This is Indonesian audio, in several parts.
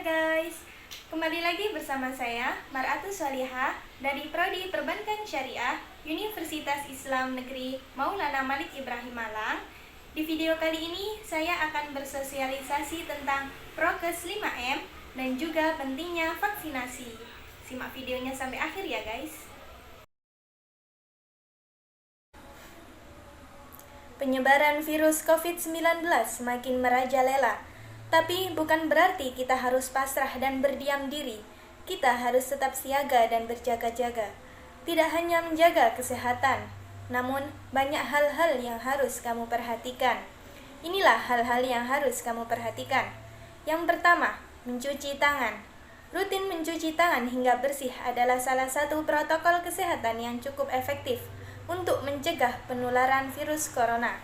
guys, kembali lagi bersama saya Mar'atus Salihah dari Prodi Perbankan Syariah Universitas Islam Negeri Maulana Malik Ibrahim Malang. Di video kali ini saya akan bersosialisasi tentang Prokes 5M dan juga pentingnya vaksinasi. Simak videonya sampai akhir ya guys. Penyebaran virus COVID-19 semakin merajalela. Tapi bukan berarti kita harus pasrah dan berdiam diri. Kita harus tetap siaga dan berjaga-jaga. Tidak hanya menjaga kesehatan, namun banyak hal-hal yang harus kamu perhatikan. Inilah hal-hal yang harus kamu perhatikan. Yang pertama, mencuci tangan. Rutin mencuci tangan hingga bersih adalah salah satu protokol kesehatan yang cukup efektif untuk mencegah penularan virus corona.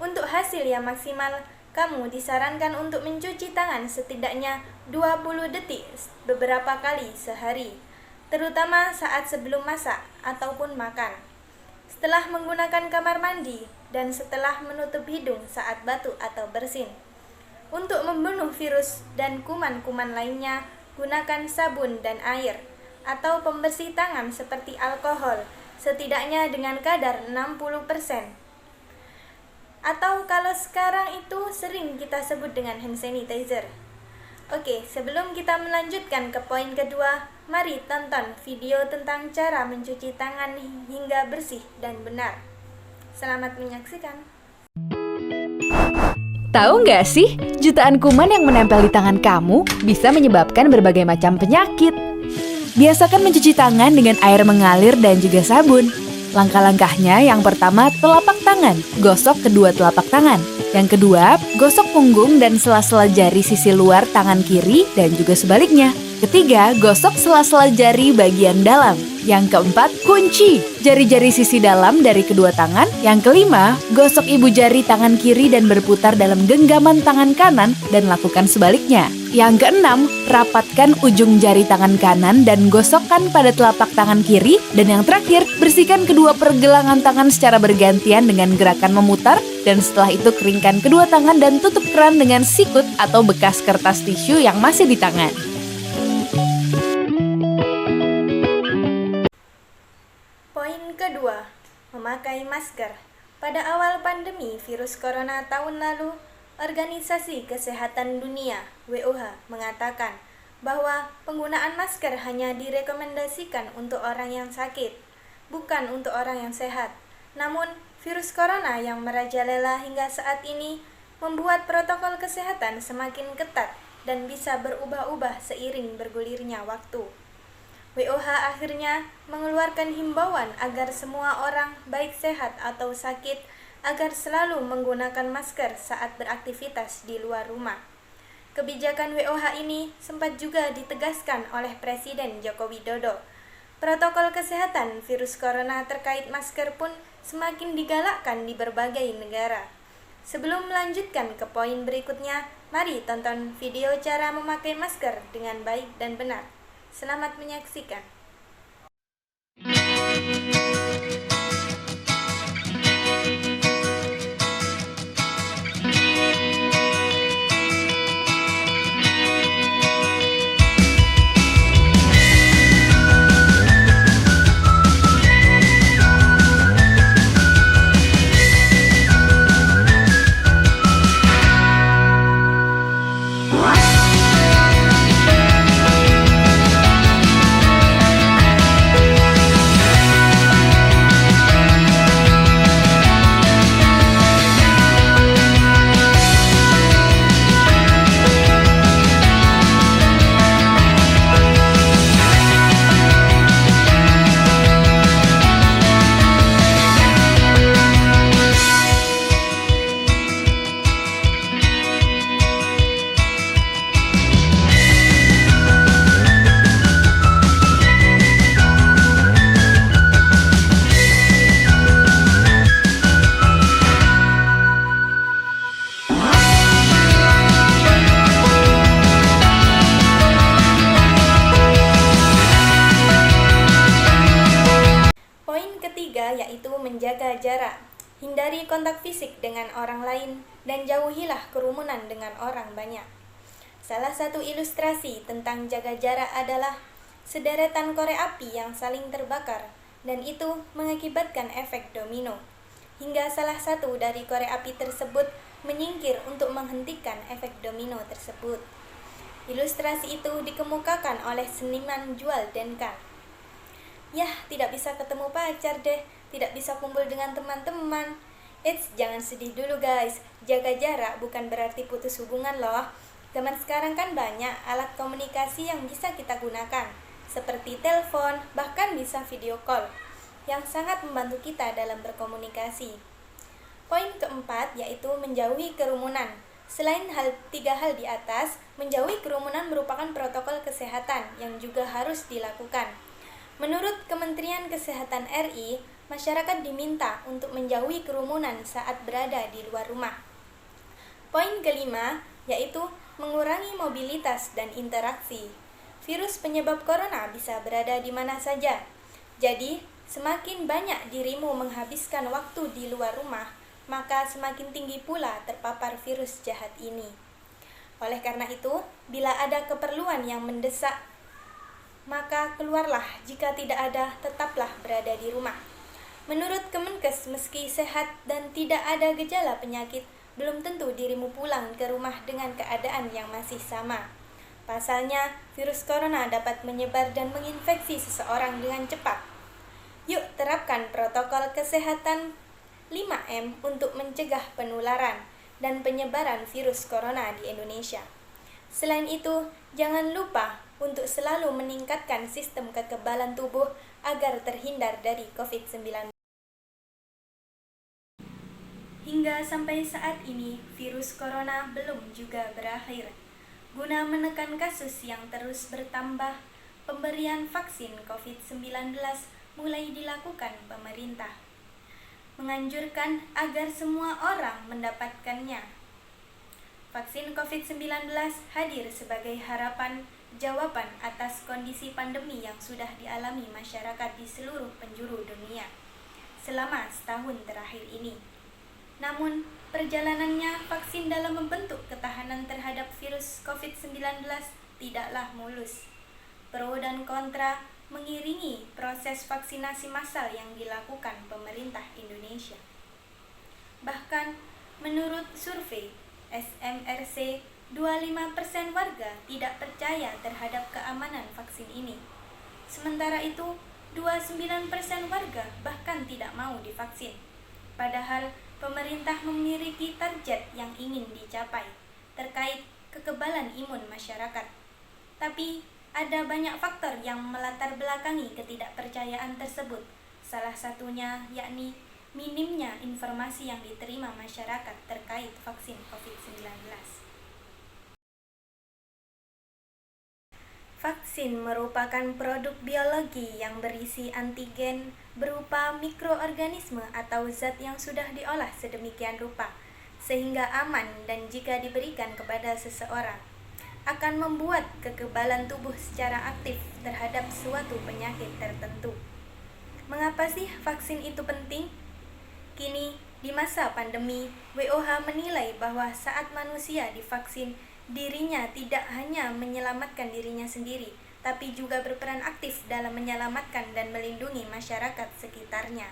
Untuk hasil yang maksimal, kamu disarankan untuk mencuci tangan setidaknya 20 detik beberapa kali sehari, terutama saat sebelum masak ataupun makan, setelah menggunakan kamar mandi, dan setelah menutup hidung saat batuk atau bersin. Untuk membunuh virus dan kuman-kuman lainnya, gunakan sabun dan air atau pembersih tangan seperti alkohol, setidaknya dengan kadar 60%. Atau kalau sekarang itu sering kita sebut dengan hand sanitizer. Oke, sebelum kita melanjutkan ke poin kedua, mari tonton video tentang cara mencuci tangan hingga bersih dan benar. Selamat menyaksikan. Tahu nggak sih, jutaan kuman yang menempel di tangan kamu bisa menyebabkan berbagai macam penyakit. Biasakan mencuci tangan dengan air mengalir dan juga sabun. Langkah-langkahnya, yang pertama, telapak tangan. Gosok kedua telapak tangan. Yang kedua, gosok punggung dan sela-sela jari sisi luar tangan kiri dan juga sebaliknya. Ketiga, gosok sela-sela jari bagian dalam. Yang keempat, kunci jari-jari sisi dalam dari kedua tangan. Yang kelima, gosok ibu jari tangan kiri dan berputar dalam genggaman tangan kanan dan lakukan sebaliknya. Yang keenam, rapatkan ujung jari tangan kanan dan gosokkan pada telapak tangan kiri. Dan yang terakhir, bersihkan kedua pergelangan tangan secara bergantian dengan gerakan memutar. Dan setelah itu keringkan kedua tangan dan tutup keran dengan sikut atau bekas kertas tisu yang masih di tangan. Poin kedua, memakai masker. Pada awal pandemi virus corona tahun lalu, Organisasi Kesehatan Dunia (WHO) mengatakan bahwa penggunaan masker hanya direkomendasikan untuk orang yang sakit, bukan untuk orang yang sehat. Namun, virus corona yang merajalela hingga saat ini membuat protokol kesehatan semakin ketat dan bisa berubah-ubah seiring bergulirnya waktu. WHO akhirnya mengeluarkan himbauan agar semua orang, baik sehat atau sakit, agar selalu menggunakan masker saat beraktivitas di luar rumah. Kebijakan WHO ini sempat juga ditegaskan oleh Presiden Joko Widodo. Protokol kesehatan virus corona terkait masker pun semakin digalakkan di berbagai negara. Sebelum melanjutkan ke poin berikutnya, mari tonton video cara memakai masker dengan baik dan benar. Selamat menyaksikan. Yaitu menjaga jarak. Hindari kontak fisik dengan orang lain dan jauhilah kerumunan dengan orang banyak. Salah satu ilustrasi tentang jaga jarak adalah sederetan korek api yang saling terbakar, dan itu mengakibatkan efek domino, hingga salah satu dari korek api tersebut menyingkir untuk menghentikan efek domino tersebut. Ilustrasi itu dikemukakan oleh seniman Jual Denka. Yah, tidak bisa ketemu pacar deh, tidak bisa kumpul dengan teman-teman. Eits, jangan sedih dulu guys, jaga jarak bukan berarti putus hubungan loh. Zaman sekarang kan banyak alat komunikasi yang bisa kita gunakan, seperti telepon, bahkan bisa video call, yang sangat membantu kita dalam berkomunikasi. Poin keempat yaitu menjauhi kerumunan. Selain tiga hal di atas, menjauhi kerumunan merupakan protokol kesehatan yang juga harus dilakukan. Menurut Kementerian Kesehatan RI, masyarakat diminta untuk menjauhi kerumunan saat berada di luar rumah. Poin kelima yaitu mengurangi mobilitas dan interaksi. Virus penyebab corona bisa berada di mana saja. Jadi, semakin banyak dirimu menghabiskan waktu di luar rumah, maka semakin tinggi pula terpapar virus jahat ini. Oleh karena itu, bila ada keperluan yang mendesak, maka keluarlah. Jika tidak ada, tetaplah berada di rumah. Menurut Kemenkes, meski sehat dan tidak ada gejala penyakit, belum tentu dirimu pulang ke rumah dengan keadaan yang masih sama. Pasalnya, virus corona dapat menyebar dan menginfeksi seseorang dengan cepat. Yuk terapkan protokol kesehatan 5M untuk mencegah penularan dan penyebaran virus corona di Indonesia. Selain itu, jangan lupa untuk selalu meningkatkan sistem kekebalan tubuh agar terhindar dari COVID-19. Hingga sampai saat ini, virus corona belum juga berakhir. Guna menekan kasus yang terus bertambah, pemberian vaksin COVID-19 mulai dilakukan pemerintah, menganjurkan agar semua orang mendapatkannya. Vaksin COVID-19 hadir sebagai harapan jawaban atas kondisi pandemi yang sudah dialami masyarakat di seluruh penjuru dunia selama setahun terakhir ini. Namun, perjalanannya vaksin dalam membentuk ketahanan terhadap virus COVID-19 tidaklah mulus. Pro dan kontra mengiringi proses vaksinasi massal yang dilakukan pemerintah Indonesia. Bahkan, menurut survei SMRC, 25% warga tidak percaya terhadap keamanan vaksin ini. Sementara itu, 29% warga bahkan tidak mau divaksin. Padahal, pemerintah memiliki target yang ingin dicapai terkait kekebalan imun masyarakat. Tapi, ada banyak faktor yang melatar belakangi ketidakpercayaan tersebut. Salah satunya yakni minimnya informasi yang diterima masyarakat terkait vaksin COVID-19. Vaksin merupakan produk biologi yang berisi antigen berupa mikroorganisme atau zat yang sudah diolah sedemikian rupa, sehingga aman dan jika diberikan kepada seseorang, akan membuat kekebalan tubuh secara aktif terhadap suatu penyakit tertentu. Mengapa sih vaksin itu penting? Kini, di masa pandemi, WHO menilai bahwa saat manusia divaksin, dirinya tidak hanya menyelamatkan dirinya sendiri, tapi juga berperan aktif dalam menyelamatkan dan melindungi masyarakat sekitarnya.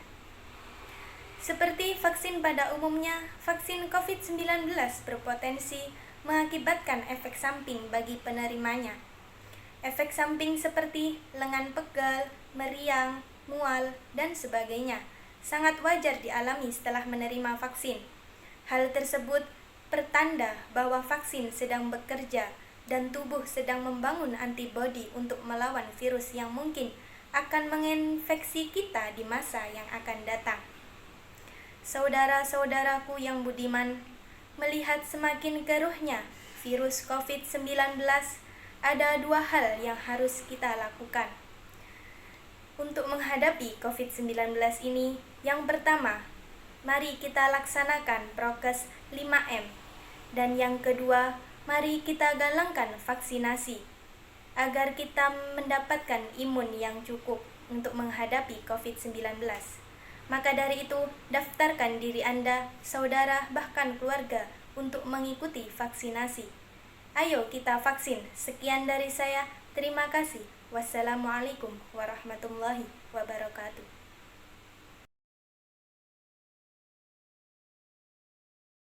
Seperti vaksin pada umumnya, vaksin COVID-19 berpotensi mengakibatkan efek samping bagi penerimanya. Efek samping seperti lengan pegal, meriang, mual, dan sebagainya sangat wajar dialami setelah menerima vaksin. Hal tersebut pertanda bahwa vaksin sedang bekerja dan tubuh sedang membangun antibodi untuk melawan virus yang mungkin akan menginfeksi kita di masa yang akan datang. Saudara-saudaraku yang budiman, melihat semakin keruhnya virus COVID-19, ada dua hal yang harus kita lakukan untuk menghadapi COVID-19 ini. Yang pertama, mari kita laksanakan prokes 5M. Dan yang kedua, mari kita galangkan vaksinasi agar kita mendapatkan imun yang cukup untuk menghadapi COVID-19. Maka dari itu, daftarkan diri Anda, saudara, bahkan keluarga untuk mengikuti vaksinasi Ayo kita vaksin. Sekian dari saya. Terima kasih. Wassalamualaikum warahmatullahi wabarakatuh.